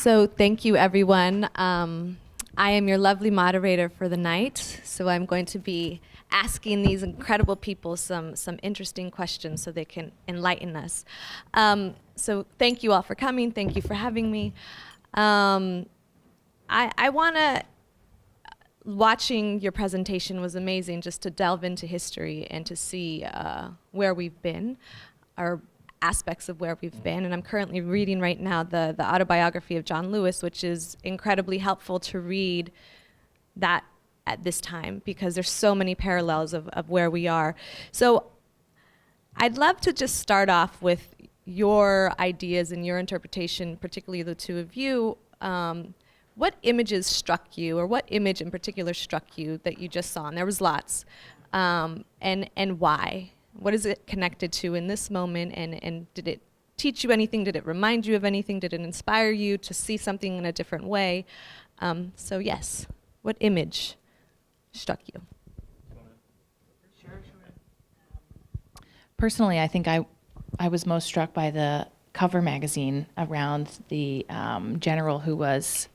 So thank you, everyone. I am your lovely moderator for the night, so I'm going to be asking these incredible people some interesting questions so they can enlighten us. So thank you all for coming. Thank you for having me. I want to, watching your presentation was amazing, just to delve into history and to see where we've been, or aspects of where we've been. And I'm currently reading right now the autobiography of John Lewis, which is incredibly helpful to read that at this time, because there's so many parallels of where we are. So I'd love to just start off with your ideas and your interpretation, particularly the two of you. What images struck you, or what image in particular struck you that you just saw? And there was lots. And why? What is it connected to in this moment? And did it teach you anything? Did it remind you of anything? Did it inspire you to see something in a different way? So yes, what image struck you? Personally, I think I was most struck by the cover magazine around the general who was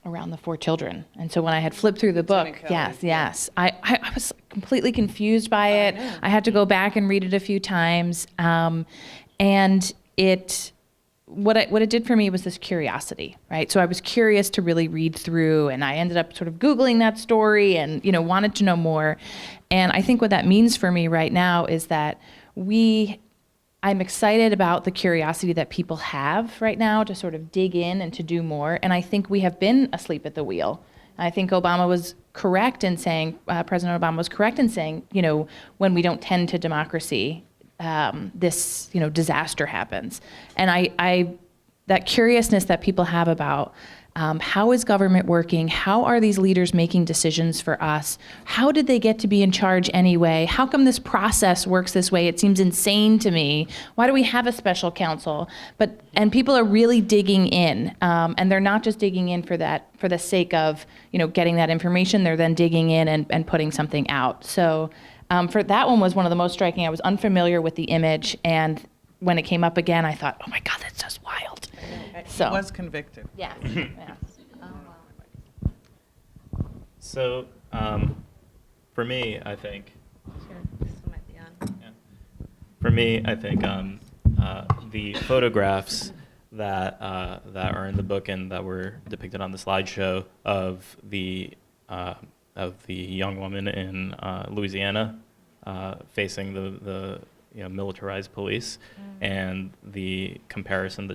around the 4 children. And so when I had flipped through the book, yes, I was completely confused by it. I had to go back and read it a few times. And what it did for me was this curiosity, right? So I was curious to really read through, and I ended up sort of Googling that story and, wanted to know more. And I think what that means for me right now is that I'm excited about the curiosity that people have right now to sort of dig in and to do more. And I think we have been asleep at the wheel. I think Obama was correct in saying, President Obama was correct in saying, when we don't tend to democracy, this, disaster happens. And I that curiousness that people have about how is government working? How are these leaders making decisions for us? How did they get to be in charge anyway? How come this process works this way? It seems insane to me. Why do we have a special counsel? And people are really digging in, and they're not just digging in for the sake of getting that information. They're then digging in and putting something out. So for that one was one of the most striking. I was unfamiliar with the image, and when it came up again, I thought, oh my God, that's just wild. So. He was convicted. Yes. So, for me, I think. Sure, this one might be on. Yeah. For me, I think the photographs that are in the book and that were depicted on the slideshow of the young woman in Louisiana facing the militarized police, and the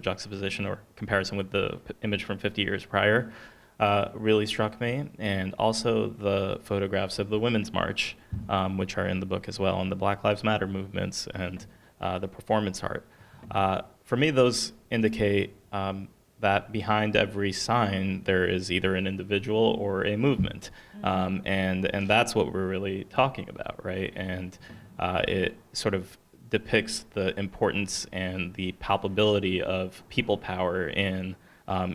juxtaposition or comparison with the image from 50 years prior really struck me. And also the photographs of the Women's March, which are in the book as well, and the Black Lives Matter movements and the performance art. For me, those indicate that behind every sign there is either an individual or a movement, and that's what we're really talking about, right? And it sort of depicts the importance and the palpability of people power in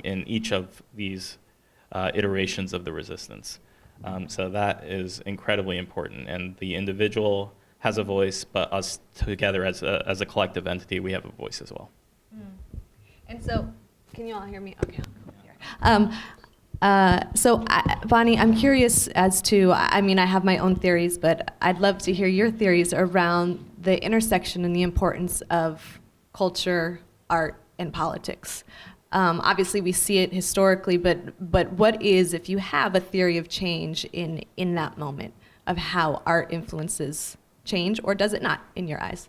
each of these iterations of the resistance. So that is incredibly important, and the individual has a voice, but us together as a collective entity, we have a voice as well. And so, can you all hear me? Okay, I'll come here. So, Bonnie, I'm curious as to, I have my own theories, but I'd love to hear your theories around the intersection and the importance of culture, art, and politics. Obviously, we see it historically, but what is, if you have a theory of change in that moment, of how art influences change, or does it not, in your eyes?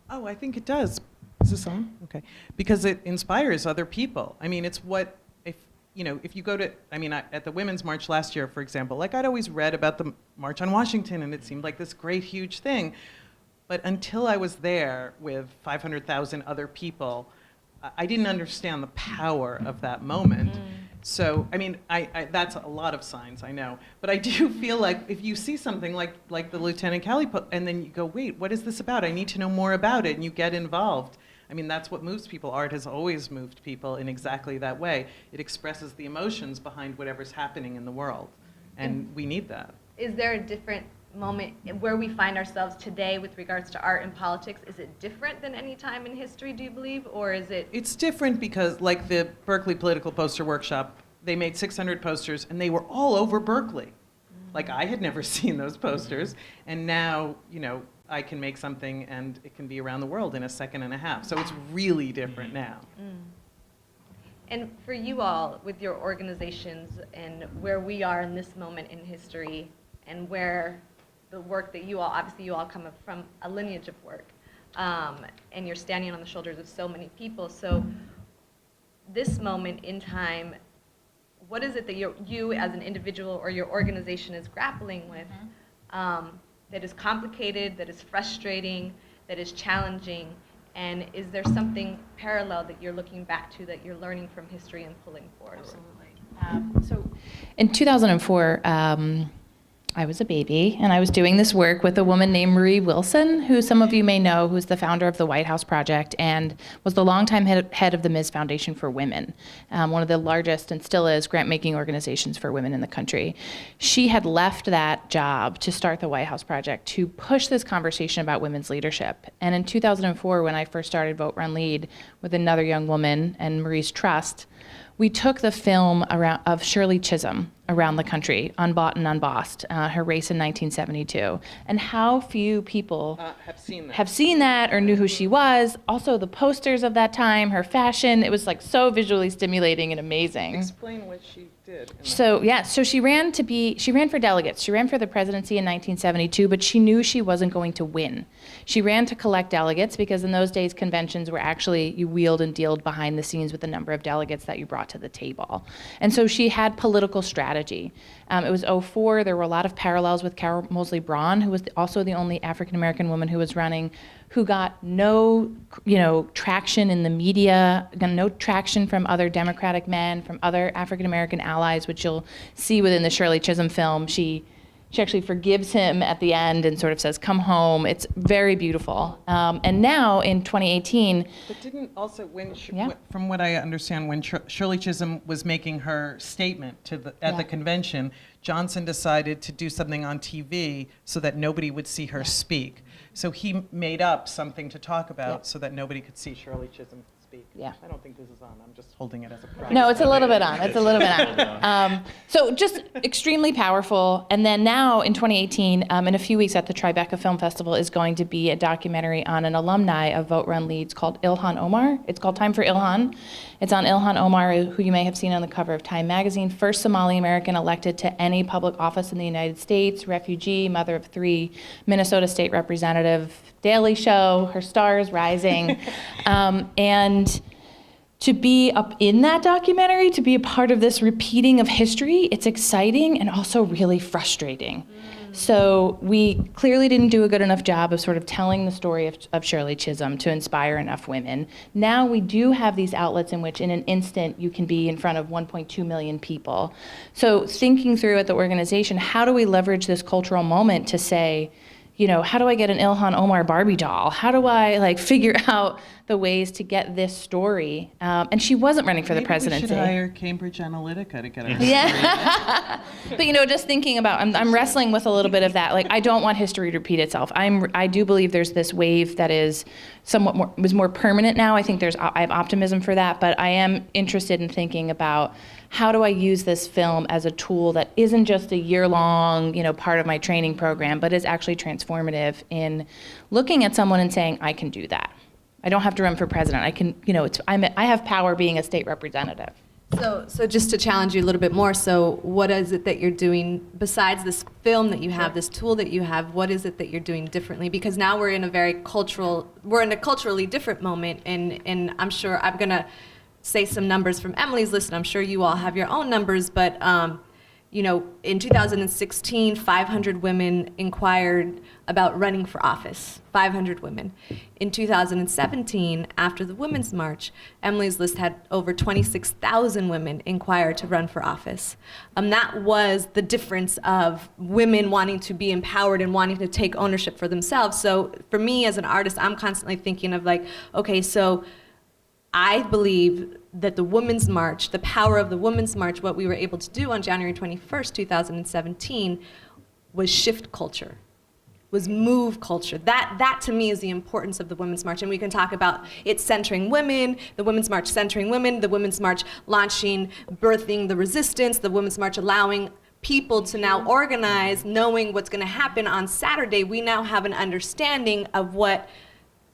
Oh, I think it does. Is this on? Okay. Because it inspires other people. It's what, if you go to, at the Women's March last year, for example, I'd always read about the March on Washington, and it seemed like this great, huge thing. But until I was there with 500,000 other people, I didn't understand the power of that moment. So, I that's a lot of signs, I know. But I do feel like if you see something like the Lieutenant Kelly, and then you go, wait, what is this about? I need to know more about it, and you get involved. That's what moves people. Art has always moved people in exactly that way. It expresses the emotions behind whatever's happening in the world, and we need that. Is there a different moment, where we find ourselves today with regards to art and politics, is it different than any time in history, do you believe, or is it? It's different because, like the Berkeley Political Poster Workshop, they made 600 posters and they were all over Berkeley. Like, I had never seen those posters, and now, you know, I can make something and it can be around the world in a second and a half. So it's really different now. And for you all, with your organizations and where we are in this moment in history, and where the work that you all, obviously you all come from a lineage of work, and you're standing on the shoulders of so many people. So this moment in time, what is it that you as an individual or your organization is grappling with that is complicated, that is frustrating, that is challenging? And is there something parallel that you're looking back to, that you're learning from history and pulling forward? Absolutely. So in 2004, I was a baby, and I was doing this work with a woman named Marie Wilson, who some of you may know, who's the founder of the White House Project and was the longtime head of the Ms. Foundation for Women, one of the largest and still is grant-making organizations for women in the country. She had left that job to start the White House Project to push this conversation about women's leadership. And in 2004, when I first started Vote, Run, Lead with another young woman and Marie's trust, we took the film of Shirley Chisholm around the country, unbought and unbossed, her race in 1972, and how few people have seen that or knew who she was. Also, the posters of that time, her fashion, it was like so visually stimulating and amazing. Explain what she did. So she ran for delegates. She ran for the presidency in 1972, but she knew she wasn't going to win. She ran to collect delegates because in those days conventions were actually, you wheeled and dealed behind the scenes with the number of delegates that you brought to the table. And so she had political strategy. It was 2004. There were a lot of parallels with Carol Moseley Braun, who was also the only African-American woman who was running, who got no, traction in the media, got no traction from other Democratic men, from other African-American allies, which you'll see within the Shirley Chisholm film. She actually forgives him at the end and sort of says, "Come home." It's very beautiful. And now in 2018. But didn't also from what I understand, when Shirley Chisholm was making her statement at the convention, Johnson decided to do something on TV so that nobody would see her speak. So he made up something to talk about so that nobody could see Shirley Chisholm speak. Yeah. I don't think this is on. I'm just holding it as a prop. No, it's a little bit on. It's a little bit on. So just extremely powerful. And then now in 2018, in a few weeks at the Tribeca Film Festival, is going to be a documentary on an alumni of Vote, Run, Lead called Ilhan Omar. It's called Time for Ilhan. It's on Ilhan Omar, who you may have seen on the cover of Time magazine, first Somali American elected to any public office in the United States, refugee, mother of 3, Minnesota State Representative, Daily Show, her star is rising. And to be up in that documentary, to be a part of this repeating of history, it's exciting and also really frustrating. So we clearly didn't do a good enough job of sort of telling the story of Shirley Chisholm to inspire enough women. Now we do have these outlets in which in an instant you can be in front of 1.2 million people. So thinking through at the organization, how do we leverage this cultural moment to say, how do I get an Ilhan Omar Barbie doll? How do I figure out the ways to get this story? And she wasn't running for the presidency. We should hire Cambridge Analytica to get her. Yeah, but just thinking about, I'm wrestling with a little bit of that. I don't want history to repeat itself. I do believe there's this wave that is somewhat more permanent now. I think I have optimism for that, but I am interested in thinking about how do I use this film as a tool that isn't just a year-long, part of my training program, but is actually transformative in looking at someone and saying, I can do that. I don't have to run for president. I can, I have power being a state representative. So just to challenge you a little bit more, so what is it that you're doing besides this film that you have, this tool that you have, what is it that you're doing differently? Because now we're in a culturally different moment, and I'm sure I'm gonna say some numbers from Emily's list, and I'm sure you all have your own numbers, but in 2016, 500 women inquired about running for office, 500 women. In 2017, after the Women's March, Emily's list had over 26,000 women inquire to run for office. That was the difference of women wanting to be empowered and wanting to take ownership for themselves. So for me as an artist, I'm constantly thinking of okay, so I believe that the Women's March, the power of the Women's March, what we were able to do on January 21st, 2017, was shift culture. move culture. That to me is the importance of the Women's March. And we can talk about it centering women, the Women's March centering women, the Women's March launching, birthing the resistance, the Women's March allowing people to now organize, knowing what's going to happen on Saturday. We now have an understanding of what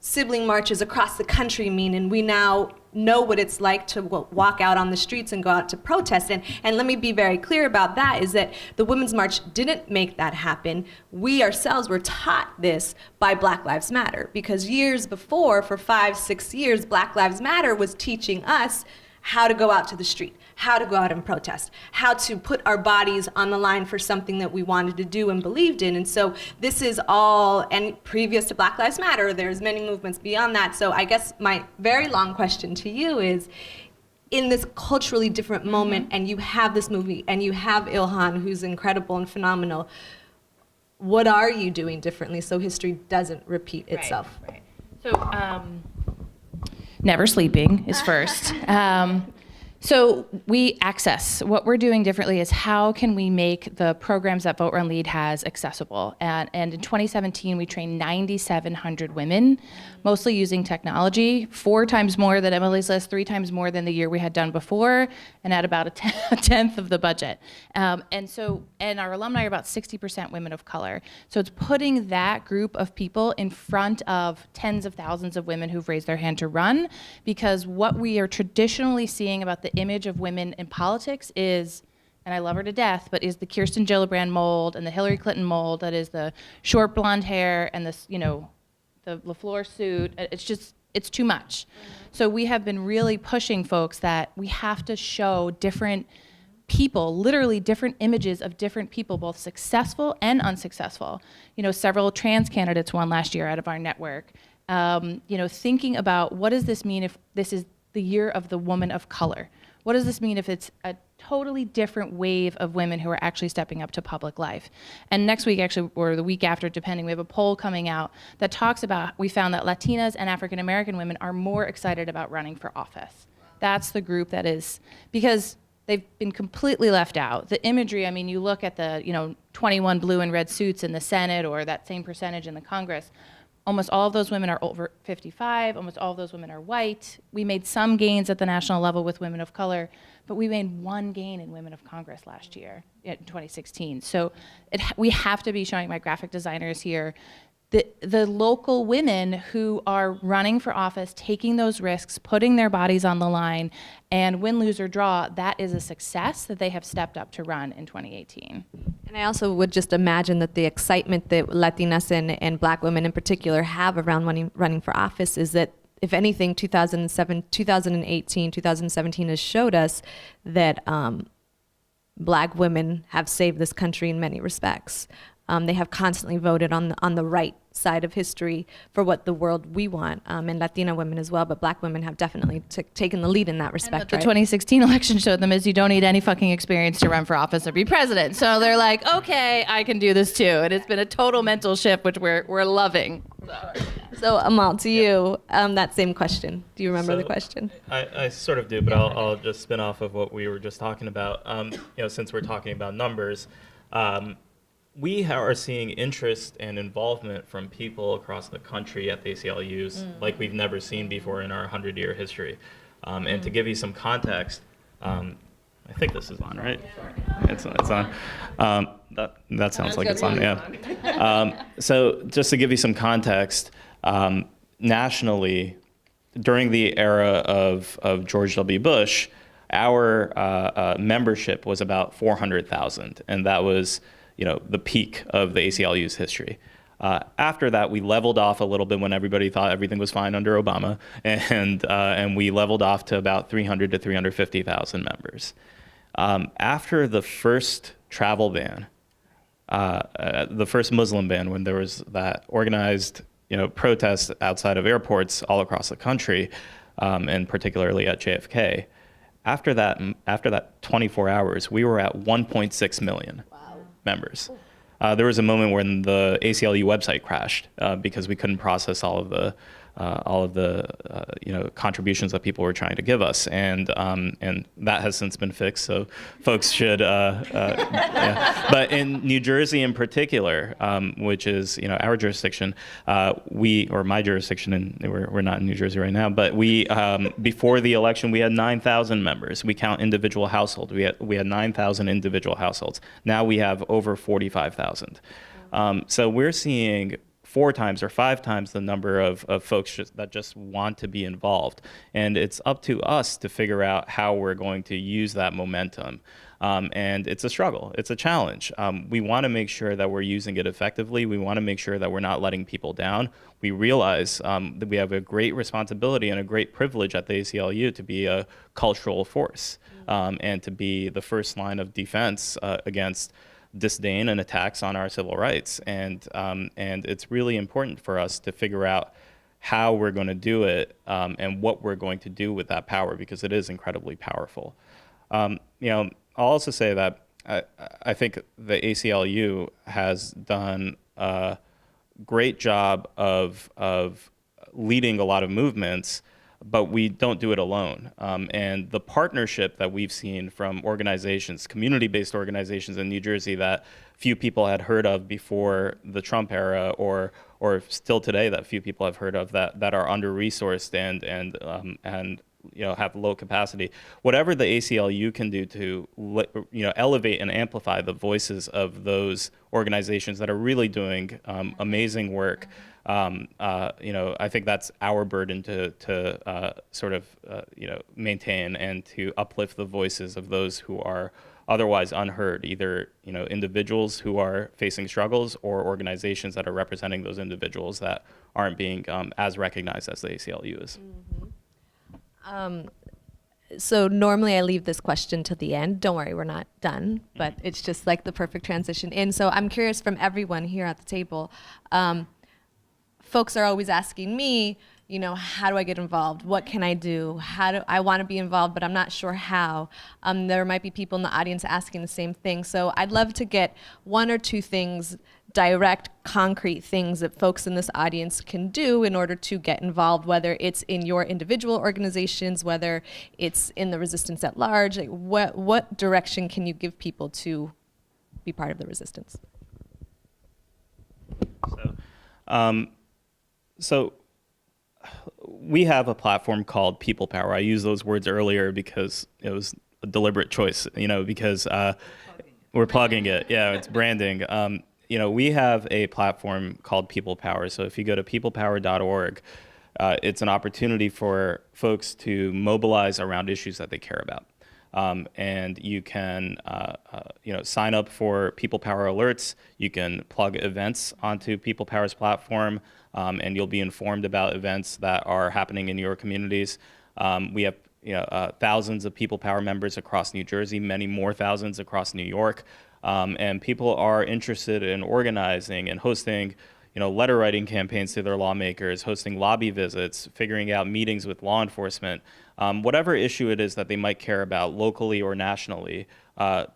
sibling marches across the country mean, and we now know what it's like to walk out on the streets and go out to protest. And let me be very clear about that, is that the Women's March didn't make that happen. We ourselves were taught this by Black Lives Matter, because years before, for 5-6 years, Black Lives Matter was teaching us how to go out to the street, how to go out and protest, how to put our bodies on the line for something that we wanted to do and believed in. And so this is all, and previous to Black Lives Matter, there's many movements beyond that. So I guess my very long question to you is, in this culturally different moment, and you have this movie, and you have Ilhan, who's incredible and phenomenal, what are you doing differently so history doesn't repeat itself? Right. So, never sleeping is first. So what we're doing differently is how can we make the programs that Vote Run Lead has accessible? And in 2017, we trained 9,700 women, mostly using technology, 4 times more than Emily's List, 3 times more than the year we had done before, and at about a tenth of the budget. And our alumni are about 60% women of color. So it's putting that group of people in front of tens of thousands of women who've raised their hand to run, because what we are traditionally seeing about the image of women in politics is, and I love her to death, but is the Kirsten Gillibrand mold and the Hillary Clinton mold, that is the short blonde hair and this, the LaFleur suit. It's too much. So we have been really pushing folks that we have to show different people, literally different images of different people, both successful and unsuccessful. Several trans candidates won last year out of our network. Thinking about, what does this mean if this is the year of the woman of color? What does this mean if it's a totally different wave of women who are actually stepping up to public life? And next week, actually, or the week after, depending, we have a poll coming out that talks about, we found that Latinas and African American women are more excited about running for office. That's the group that is, because they've been completely left out. The imagery, you look at the 21 blue and red suits in the Senate, or that same percentage in the Congress. Almost all of those women are over 55. Almost all of those women are white. We made some gains at the national level with women of color, but we made 1 gain in women of Congress last year, in 2016. So we have to be showing my graphic designers here the local women who are running for office, taking those risks, putting their bodies on the line, and win, lose, or draw, that is a success that they have stepped up to run in 2018. And I also would just imagine that the excitement that Latinas and Black women in particular have around running for office is that, if anything, 2018, 2017 has showed us that Black women have saved this country in many respects. They have constantly voted on the right side of history for what the world we want, and Latina women as well, but Black women have definitely taken the lead in that respect. And what the 2016 election showed them is you don't need any fucking experience to run for office or be president. So they're like, okay, I can do this too. And it's been a total mental shift, which we're loving. So Amol, to you, that same question. Do you remember the question? I sort of do, but I'll just spin off of what we were just talking about. Since we're talking about numbers, we are seeing interest and involvement from people across the country at the ACLUs like we've never seen before in our 100-year history. And to give you some context, I think this is on, right? It's on. That sounds like it's on, yeah. So just to give you some context, nationally, during the era of George W. Bush, our membership was about 400,000, and that was the peak of the ACLU's history. After that, we leveled off a little bit when everybody thought everything was fine under Obama, and we leveled off to about 300 to 350,000 members. After the first travel ban, the first Muslim ban, when there was that organized protests outside of airports all across the country, and particularly at JFK, after that 24 hours, we were at 1.6 million. Members. There was a moment when the ACLU website crashed because we couldn't process all of all of the contributions that people were trying to give us, and that has since been fixed. So folks should. Yeah. But in New Jersey in particular, which is our jurisdiction, or my jurisdiction, and we're not in New Jersey right now, but we before the election we had 9,000 members. We count individual households. We had 9,000 individual households. Now we have over 45,000. So we're seeing 4 times or 5 times the number of folks that just want to be involved. And it's up to us to figure out how we're going to use that momentum. And it's a struggle. It's a challenge. We want to make sure that we're using it effectively. We want to make sure that we're not letting people down. We realize that we have a great responsibility and a great privilege at the ACLU to be a cultural force and to be the first line of defense against disdain and attacks on our civil rights, and it's really important for us to figure out how we're going to do it and what we're going to do with that power, because it is incredibly powerful. I'll also say that I think the ACLU has done a great job of leading a lot of movements, but we don't do it alone. And the partnership that we've seen from organizations, community-based organizations in New Jersey that few people had heard of before the Trump era, or still today that few people have heard of, that are under-resourced and have low capacity. Whatever the ACLU can do to elevate and amplify the voices of those organizations that are really doing amazing work. I think that's our burden to sort of maintain and to uplift the voices of those who are otherwise unheard, either individuals who are facing struggles or organizations that are representing those individuals that aren't being as recognized as the ACLU is. So normally I leave this question to the end. Don't worry, we're not done, but it's just like the perfect transition in. So I'm curious from everyone here at the table, folks are always asking me, how do I get involved? What can I do? How do I want to be involved, but I'm not sure how. There might be people in the audience asking the same thing. So I'd love to get 1 or 2 things, direct, concrete things that folks in this audience can do in order to get involved, whether it's in your individual organizations, whether it's in the resistance at large. Like what direction can you give people to be part of the resistance? So we have a platform called People Power. I used those words earlier because it was a deliberate choice, because we're plugging it. Yeah, it's branding. We have a platform called People Power. So if you go to peoplepower.org, it's an opportunity for folks to mobilize around issues that they care about. And you can, sign up for People Power alerts. You can plug events onto People Power's platform, and you'll be informed about events that are happening in your communities. We have, thousands of People Power members across New Jersey, many more thousands across New York, and people are interested in organizing and hosting, letter writing campaigns to their lawmakers, hosting lobby visits, figuring out meetings with law enforcement. Whatever issue it is that they might care about locally or nationally,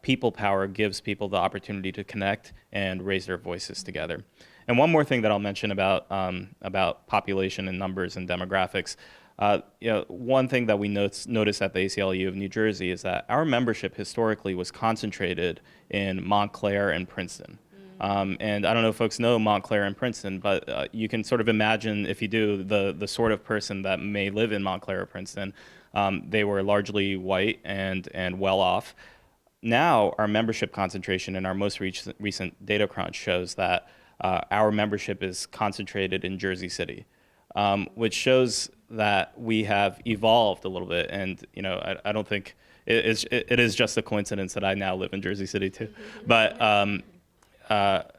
People Power gives people the opportunity to connect and raise their voices together. And one more thing that I'll mention about population and numbers and demographics. One thing that we noticed at the ACLU of New Jersey is that our membership historically was concentrated in Montclair and Princeton. And I don't know if folks know Montclair and Princeton, but you can sort of imagine, if you do, the sort of person that may live in Montclair or Princeton. They were largely white and well off. Now our membership concentration in our most recent data crunch shows that our membership is concentrated in Jersey City, which shows that we have evolved a little bit. And I don't think it is just a coincidence that I now live in Jersey City too. But that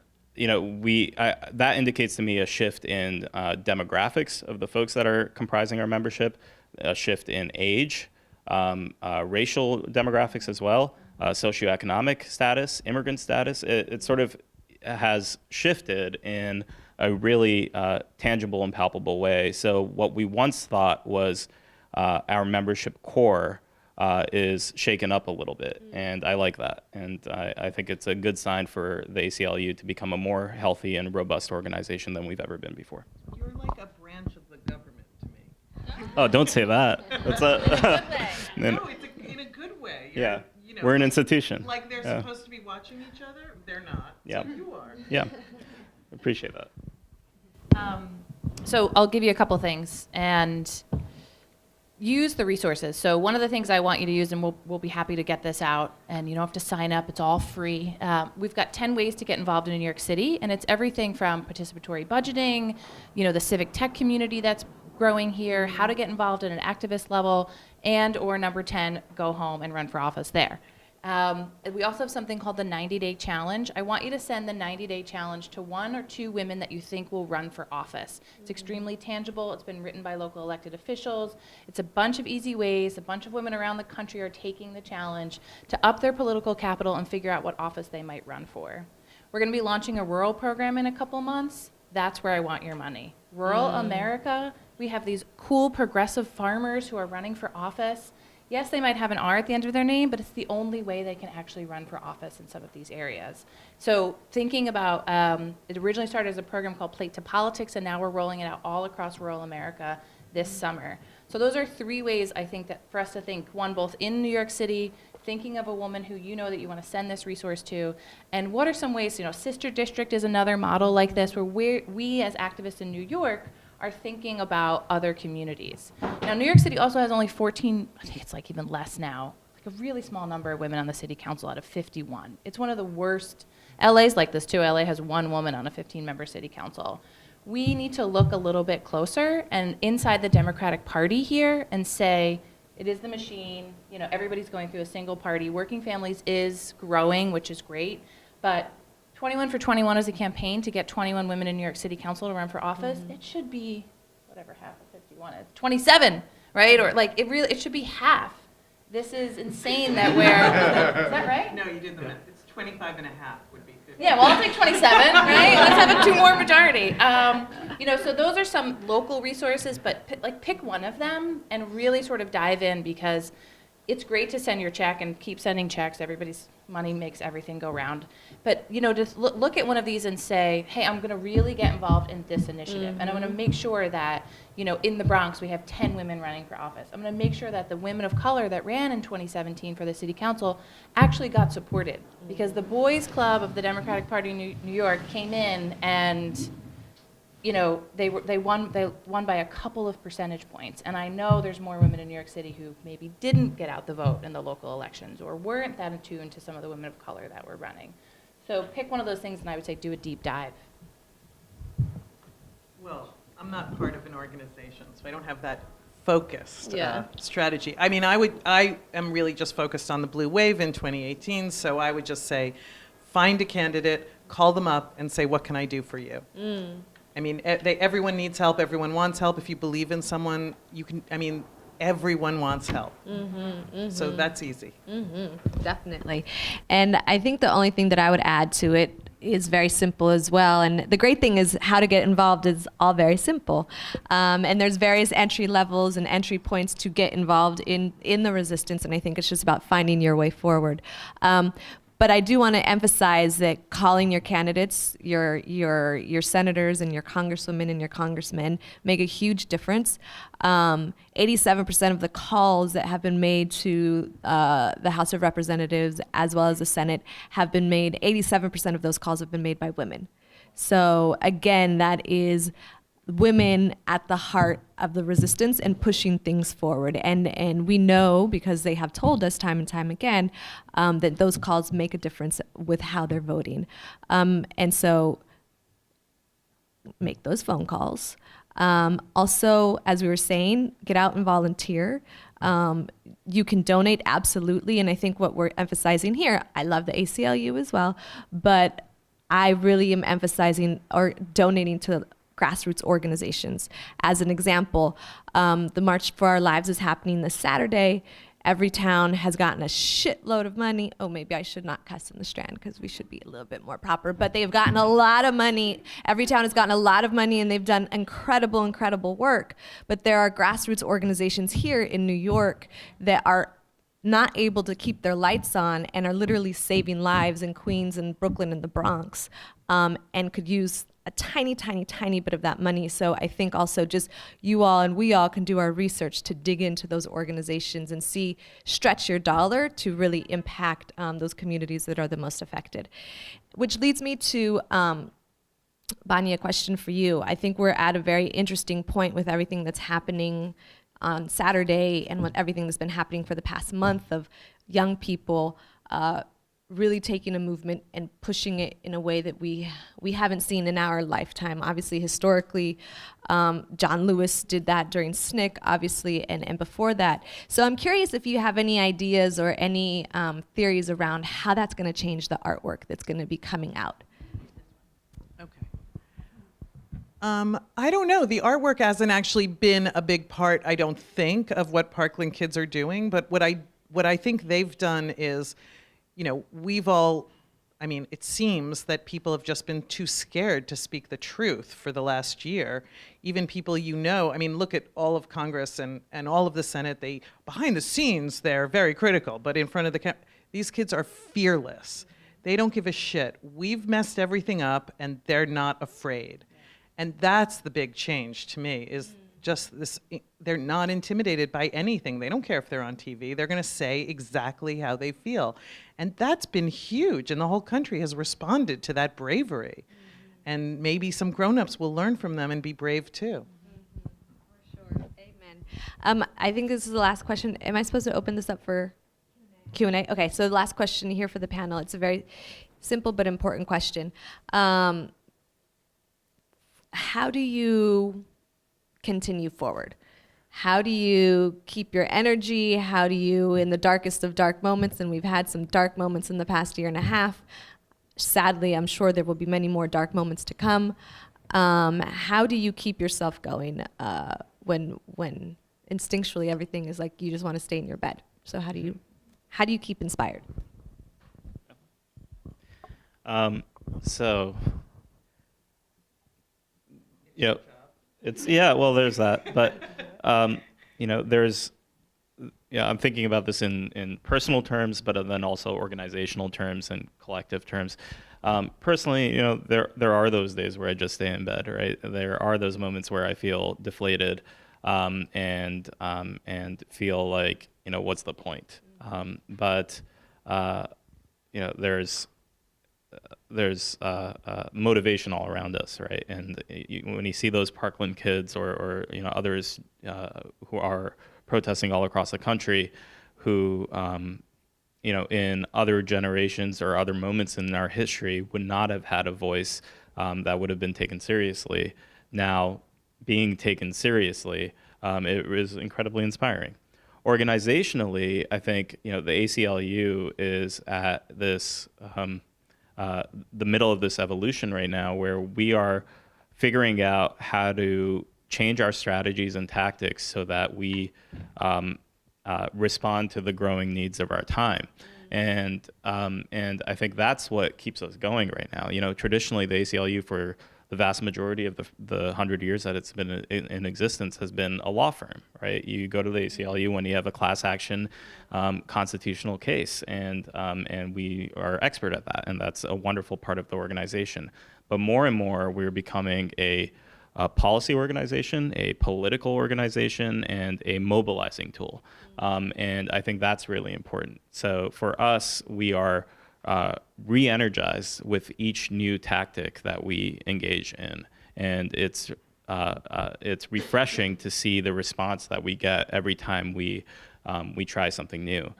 indicates to me a shift in demographics of the folks that are comprising our membership, a shift in age, racial demographics as well, socioeconomic status, immigrant status. It sort of has shifted in a really tangible and palpable way. So what we once thought was our membership core is shaken up a little bit, and I like that. And I think it's a good sign for the ACLU to become a more healthy and robust organization than we've ever been before. You're like a branch of the government. Oh, don't say that. That's a. No, it's in a good way. Yeah. You know, We're an institution. Like they're Yeah. supposed to be watching each other. They're not. Yeah. So you are. Yeah. Appreciate that. So I'll give you a couple things and use the resources. So one of the things I want you to use, and we'll be happy to get this out, and you don't have to sign up, it's all free. We've got 10 ways to get involved in New York City, and it's everything from participatory budgeting, the civic tech community that's growing here, how to get involved at an activist level, and or number 10, go home and run for office there. We also have something called the 90-day challenge. I want you to send the 90-day challenge to 1 or 2 women that you think will run for office. It's extremely tangible. It's been written by local elected officials. It's a bunch of easy ways. A bunch of women around the country are taking the challenge to up their political capital and figure out what office they might run for. We're going to be launching a rural program in a couple months. That's where I want your money. Rural America, we have these cool progressive farmers who are running for office. Yes, they might have an R at the end of their name, but it's the only way they can actually run for office in some of these areas. So thinking about, it originally started as a program called Plate to Politics, and now we're rolling it out all across rural America this summer. So those are 3 ways I think that for us to think, one, both in New York City, thinking of a woman who you know that you want to send this resource to, and what are some ways, Sister District is another model like this, where we as activists in New York are thinking about other communities. Now, New York City also has only 14, I think it's like even less now, like a really small number of women on the city council out of 51. It's one of the worst. LA's like this too. LA has 1 woman on a 15-member city council. We need to look a little bit closer and inside the Democratic Party here and say, it is the machine, everybody's going through a single party. Working Families is growing, which is great, but 21 for 21 is a campaign to get 21 women in New York City Council to run for office. It should be, whatever half of 51 is, 27, right? Or like, it should be half. This is insane that is that right? No, you did the math. It's 25 and a half would be 50. Yeah, well, I'll take 27, right? Let's have a 2 more majority. So those are some local resources, but pick one of them and really sort of dive in, because it's great to send your check and keep sending checks. Everybody's money makes everything go round. But, just look at one of these and say, hey, I'm going to really get involved in this initiative. And I'm going to make sure that, in the Bronx, we have 10 women running for office. I'm going to make sure that the women of color that ran in 2017 for the city council actually got supported. Because the Boys Club of the Democratic Party in New York came in and they won by a couple of percentage points. And I know there's more women in New York City who maybe didn't get out the vote in the local elections or weren't that attuned to some of the women of color that were running. So pick one of those things and I would say do a deep dive. Well, I'm not part of an organization, so I don't have that focused Yeah. strategy. I mean, I am really just focused on the blue wave in 2018, so I would just say, find a candidate, call them up, and say, what can I do for you? I mean, everyone needs help. Everyone wants help. If you believe in someone, everyone wants help. So that's easy. Definitely. And I think the only thing that I would add to it is very simple as well. And the great thing is how to get involved is all very simple. And there's various entry levels and entry points to get involved in the resistance. And I think it's just about finding your way forward. But I do want to emphasize that calling your candidates, your senators and your congresswomen and your congressmen make a huge difference. 87% of the calls that have been made to the House of Representatives as well as the Senate have been made, 87% of those calls have been made by women. So again, that is women at the heart of the resistance and pushing things forward. And we know, because they have told us time and time again, that those calls make a difference with how they're voting. And so make those phone calls. Also, as we were saying, get out and volunteer. You can donate, absolutely. And I think what we're emphasizing here, I love the ACLU as well, but I really am emphasizing or donating to grassroots organizations. As an example, the March for Our Lives is happening this Saturday. Every town has gotten a shitload of money. Oh, maybe I should not cuss in the Strand because we should be a little bit more proper, but they've gotten a lot of money. Every town has gotten a lot of money and they've done incredible, incredible work. But there are grassroots organizations here in New York that are not able to keep their lights on and are literally saving lives in Queens and Brooklyn and the Bronx, and could use a tiny, tiny, tiny bit of that money. So I think also just you all and we all can do our research to dig into those organizations and stretch your dollar to really impact those communities that are the most affected. Which leads me to Bonnie, a question for you. I think we're at a very interesting point with everything that's happening on Saturday and with everything that's been happening for the past month of young people really taking a movement and pushing it in a way that we haven't seen in our lifetime. Obviously, historically, John Lewis did that during SNCC, obviously, and before that. So I'm curious if you have any ideas or any theories around how that's going to change the artwork that's going to be coming out. Okay. I don't know. The artwork hasn't actually been a big part, I don't think, of what Parkland kids are doing. But what I think they've done is, it seems that people have just been too scared to speak the truth for the last year. Even people look at all of Congress and all of the Senate, behind the scenes, they're very critical. But in front of these kids are fearless. They don't give a shit. We've messed everything up, and they're not afraid. And that's the big change to me, is just this, they're not intimidated by anything. They don't care if they're on TV. They're going to say exactly how they feel. And that's been huge, and the whole country has responded to that bravery. And maybe some grown-ups will learn from them and be brave too. For sure. Amen. I think this is the last question. Am I supposed to open this up for Q&A? Okay, so the last question here for the panel. It's a very simple but important question. How do you continue forward? How do you keep your energy? How do you, in the darkest of dark moments, and we've had some dark moments in the past year and a half, sadly, I'm sure there will be many more dark moments to come. How do you keep yourself going when instinctually everything is like you just want to stay in your bed? So how do you keep inspired? There's that. But, I'm thinking about this in personal terms, but then also organizational terms and collective terms. Personally, there are those days where I just stay in bed, right? There are those moments where I feel deflated and feel like, what's the point? But there's motivation all around us, right? And when you see those Parkland kids or others who are protesting all across the country, who in other generations or other moments in our history would not have had a voice that would have been taken seriously, now being taken seriously, it was incredibly inspiring. Organizationally, I think the ACLU is at this the middle of this evolution right now, where we are figuring out how to change our strategies and tactics so that we respond to the growing needs of our time. And I think that's what keeps us going right now. Traditionally, the ACLU, for the vast majority of the 100 years that it's been in existence, has been a law firm, right? You go to the ACLU when you have a class action constitutional case, and we are expert at that, and that's a wonderful part of the organization. But more and more, we're becoming a policy organization, a political organization, and a mobilizing tool. And I think that's really important. So for us, we are re-energized with each new tactic that we engage in, and it's refreshing to see the response that we get every time we try something new.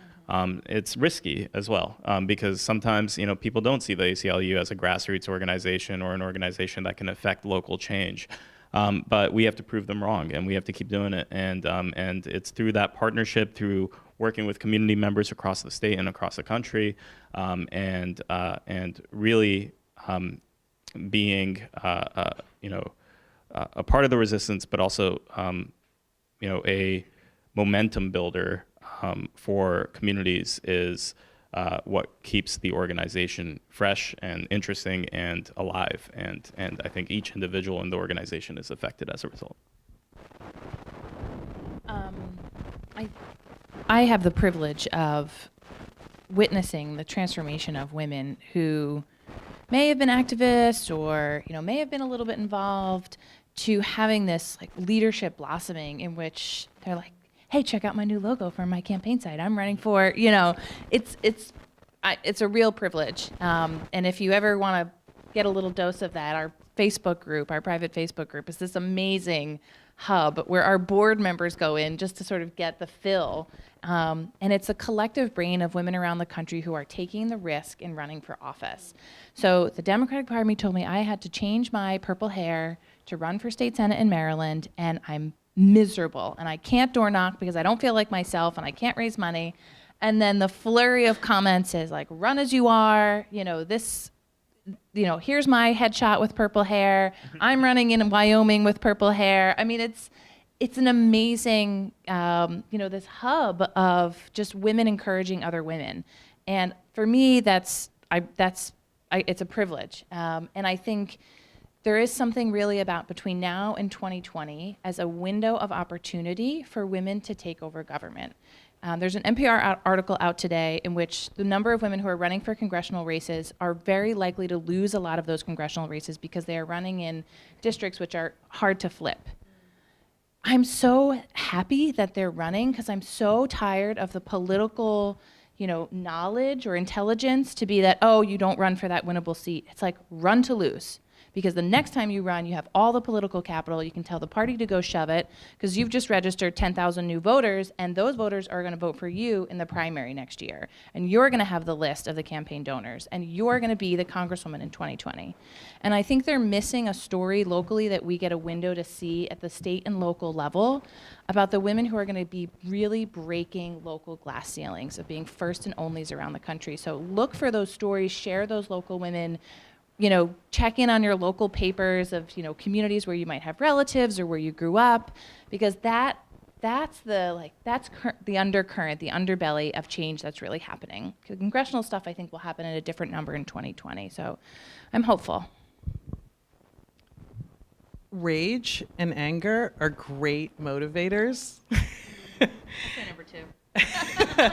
It's risky as well, because sometimes people don't see the ACLU as a grassroots organization or an organization that can affect local change. But we have to prove them wrong, and we have to keep doing it. And it's through that partnership, through working with community members across the state and across the country, and really being a part of the resistance, but also a momentum builder for communities is what keeps the organization fresh and interesting and alive. And I think each individual in the organization is affected as a result. I have the privilege of witnessing the transformation of women who may have been activists or, may have been a little bit involved, to having this like leadership blossoming in which they're like, hey, check out my new logo for my campaign site. I'm running for, it's a real privilege. And if you ever want to get a little dose of that, our Facebook group, our private Facebook group, is this amazing hub where our board members go in just to sort of get the fill. And it's a collective brain of women around the country who are taking the risk in running for office. So the Democratic Party told me I had to change my purple hair to run for state senate in Maryland, and I'm miserable. And I can't door knock because I don't feel like myself, and I can't raise money. And then the flurry of comments is like, run as you are, here's my headshot with purple hair. I'm running in Wyoming with purple hair. I mean, it's an amazing, this hub of just women encouraging other women. And for me, it's a privilege. And I think there is something really about between now and 2020 as a window of opportunity for women to take over government. There's an NPR article out today in which the number of women who are running for congressional races are very likely to lose a lot of those congressional races because they are running in districts which are hard to flip. I'm so happy that they're running because I'm so tired of the political, knowledge or intelligence to be that, oh, you don't run for that winnable seat. It's like, run to lose. Because the next time you run, you have all the political capital. You can tell the party to go shove it because you've just registered 10,000 new voters, and those voters are going to vote for you in the primary next year. And you're going to have the list of the campaign donors, and you're going to be the congresswoman in 2020. And I think they're missing a story locally that we get a window to see at the state and local level about the women who are going to be really breaking local glass ceilings of being first and onlys around the country. So look for those stories, share those local women, check in on your local papers of, communities where you might have relatives or where you grew up, because that's the undercurrent, the underbelly of change that's really happening. The congressional stuff, I think, will happen at a different number in 2020. So I'm hopeful. Rage and anger are great motivators. That's number 2.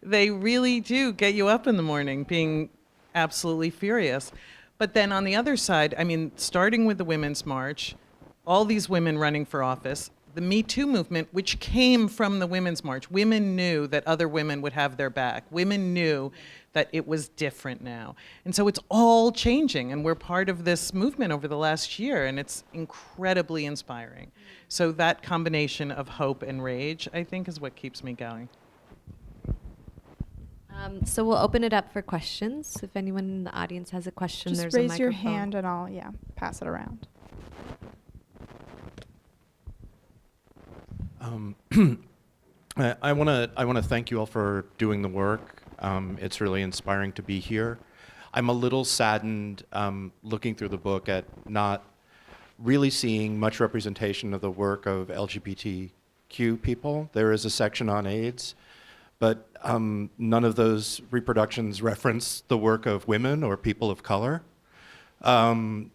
They really do get you up in the morning being absolutely furious. But then on the other side, starting with the Women's March, all these women running for office, the Me Too movement, which came from the Women's March, women knew that other women would have their back. Women knew that it was different now. And so it's all changing, and we're part of this movement over the last year, and it's incredibly inspiring. So that combination of hope and rage, I think, is what keeps me going. So we'll open it up for questions. If anyone in the audience has a question, Just there's a raise microphone. your hand and I'll, pass it around. I want to thank you all for doing the work. It's really inspiring to be here. I'm a little saddened looking through the book at not really seeing much representation of the work of LGBTQ people. There is a section on AIDS, but none of those reproductions reference the work of women or people of color. I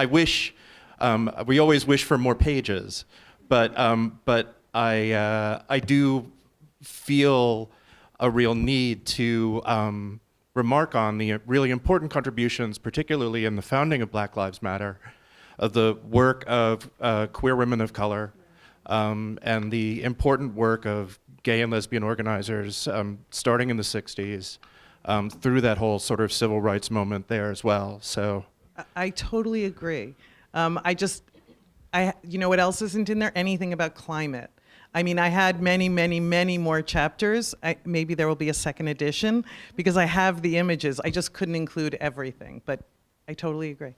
wish we always wish for more pages, but I do feel a real need to remark on the really important contributions, particularly in the founding of Black Lives Matter, of the work of queer women of color, and the important work of gay and lesbian organizers starting in the 60s through that whole sort of civil rights moment there as well. So I totally agree. You know what else isn't in there? Anything about climate. I had many, many, many more chapters. Maybe there will be a second edition because I have the images. I just couldn't include everything, but I totally agree.